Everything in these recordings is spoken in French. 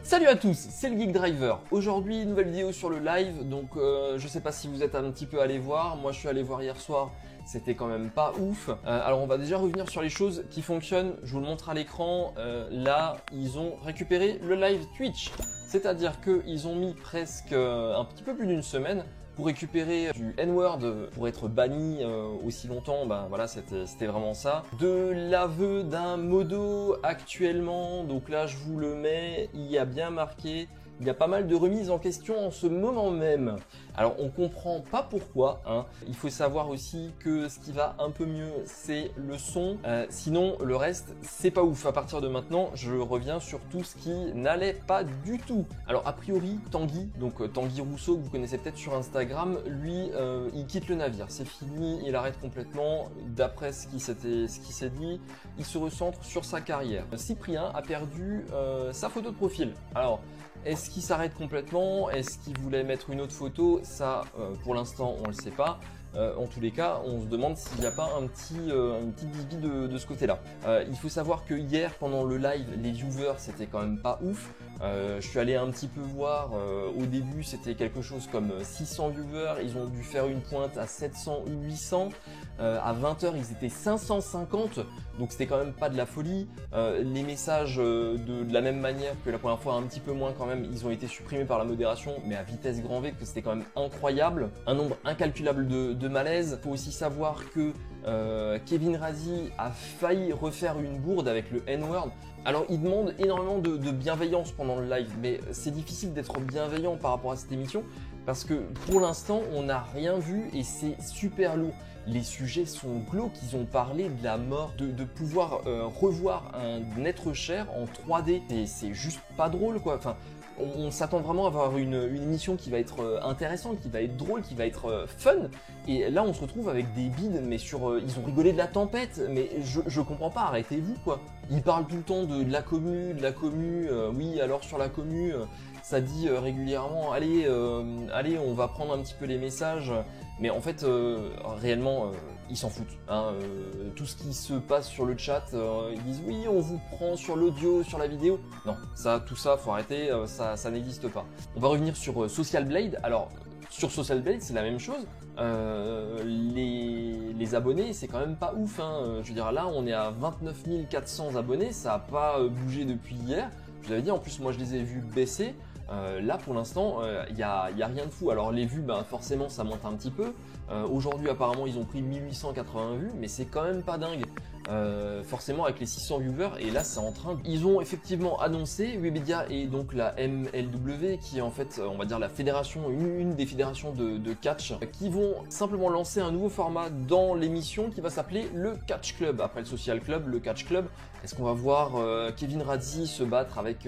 Salut à tous, c'est le Geek Driver. Aujourd'hui, nouvelle vidéo sur le live, donc je sais pas si vous êtes un petit peu allé voir, moi je suis allé voir hier soir, c'était quand même pas ouf. Alors on va déjà revenir sur les choses qui fonctionnent, je vous le montre à l'écran. Là, ils ont récupéré le live Twitch, c'est-à-dire qu'ils ont mis presque un petit peu plus d'une semaine pour récupérer du N-word, pour être banni aussi longtemps, ben voilà, c'était vraiment ça. De l'aveu d'un modo actuellement, donc là je vous le mets, il y a bien marqué, il y a pas mal de remises en question en ce moment même. Alors on comprend pas pourquoi, hein. Il faut savoir aussi que ce qui va un peu mieux c'est le son, sinon le reste c'est pas ouf. À partir de maintenant je reviens sur tout ce qui n'allait pas du tout. Alors a priori Tanguy, donc Tanguy Rousseau que vous connaissez peut-être sur Instagram, lui il quitte le navire, c'est fini, il arrête complètement. D'après ce qui s'est dit, il se recentre sur sa carrière. Cyprien a perdu sa photo de profil. Alors est-ce qu'il s'arrête complètement? Est-ce qu'il voulait mettre une autre photo? Ça, pour l'instant, on ne le sait pas. En tous les cas, on se demande s'il n'y a pas une petite bibi de ce côté-là. Il faut savoir que hier, pendant le live, les viewers, c'était quand même pas ouf. Je suis allé un petit peu voir, au début, c'était quelque chose comme 600 viewers. Ils ont dû faire une pointe à 700 ou 800. À 20h, ils étaient 550. Donc c'était quand même pas de la folie. Les messages de la même manière que la première fois, un petit peu moins quand même, ils ont été supprimés par la modération, mais à vitesse grand V, que c'était quand même incroyable. Un nombre incalculable de malaise. Il faut aussi savoir que Kevin Razi a failli refaire une bourde avec le N-word. Alors il demande énormément de bienveillance pendant le live, mais c'est difficile d'être bienveillant par rapport à cette émission parce que pour l'instant on n'a rien vu et c'est super lourd. Les sujets sont glauques, ils ont parlé de la mort, de pouvoir revoir un être cher en 3D. C'est juste pas drôle quoi. Enfin, on s'attend vraiment à avoir une émission qui va être intéressante, qui va être drôle, qui va être fun. Et là, on se retrouve avec des bides, mais ils ont rigolé de la tempête. Mais je comprends pas, arrêtez-vous quoi. Ils parlent tout le temps de la commu, oui, alors sur la commu, ça dit régulièrement, allez, on va prendre un petit peu les messages. Mais en fait, réellement, ils s'en foutent. Hein. Tout ce qui se passe sur le chat, ils disent oui, on vous prend sur l'audio, sur la vidéo. Non, tout ça, faut arrêter, ça n'existe pas. On va revenir sur Social Blade. Alors, sur Social Blade, c'est la même chose. Les abonnés, c'est quand même pas ouf. Hein. Je veux dire, là, on est à 29 400 abonnés. Ça n'a pas bougé depuis hier. Je vous avais dit, en plus, moi, je les ai vus baisser. Là pour l'instant il y a rien de fou. Alors les vues forcément ça monte un petit peu. Aujourd'hui apparemment ils ont pris 1880 vues mais c'est quand même pas dingue. Forcément avec les 600 viewers et là c'est en train ils ont effectivement annoncé Webedia et donc la MLW qui est en fait on va dire la fédération, une des fédérations de catch qui vont simplement lancer un nouveau format dans l'émission qui va s'appeler le Catch Club. Après le Social Club, le Catch Club. Est-ce qu'on va voir Kevin Razi se battre avec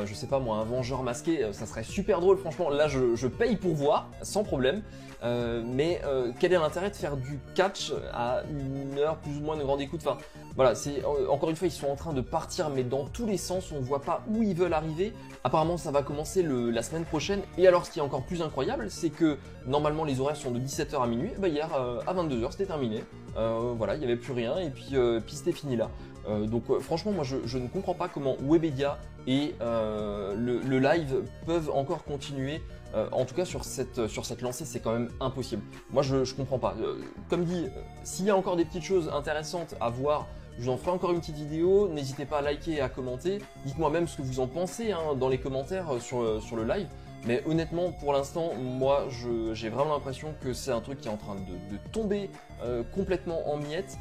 je sais pas moi un vengeur masqué? Ça serait super drôle franchement. Là je paye pour voir sans problème. Mais quel est l'intérêt de faire du catch à une heure plus ou moins de grande écoute? Enfin voilà, c'est encore une fois ils sont en train de partir mais dans tous les sens, on voit pas où ils veulent arriver. Apparemment ça va commencer la semaine prochaine. Et alors ce qui est encore plus incroyable, c'est que normalement les horaires sont de 17h à minuit. Et hier à 22h c'était terminé. Voilà, il n'y avait plus rien et puis c'était fini là. Donc franchement moi je ne comprends pas comment Webedia et le live peuvent encore continuer. En tout cas sur cette lancée c'est quand même impossible. Moi je comprends pas. Comme dit, s'il y a encore des petites choses intéressantes à voir, je vous en ferai encore une petite vidéo. N'hésitez pas à liker et à commenter. Dites-moi même ce que vous en pensez hein, dans les commentaires sur le live. Mais honnêtement, pour l'instant, moi, j'ai vraiment l'impression que c'est un truc qui est en train de tomber complètement en miettes.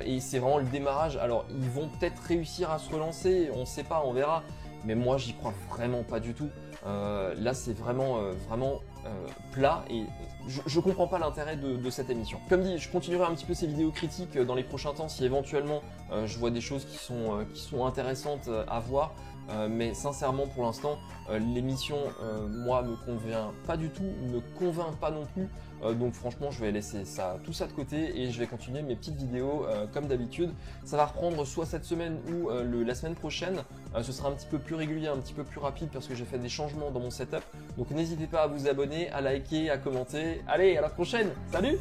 Et c'est vraiment le démarrage. Alors, ils vont peut-être réussir à se relancer, on ne sait pas, on verra. Mais moi, j'y crois vraiment pas du tout. Là, c'est vraiment plat et je comprends pas l'intérêt de cette émission. Comme dit, je continuerai un petit peu ces vidéos critiques dans les prochains temps si éventuellement je vois des choses qui sont intéressantes à voir. Mais sincèrement pour l'instant l'émission moi me convient pas du tout, me convainc pas non plus, donc franchement je vais laisser tout ça de côté et je vais continuer mes petites vidéos comme d'habitude. Ça va reprendre soit cette semaine ou la semaine prochaine, ce sera un petit peu plus régulier, un petit peu plus rapide parce que j'ai fait des changements dans mon setup, donc n'hésitez pas à vous abonner, à liker, à commenter. Allez, à la prochaine, salut!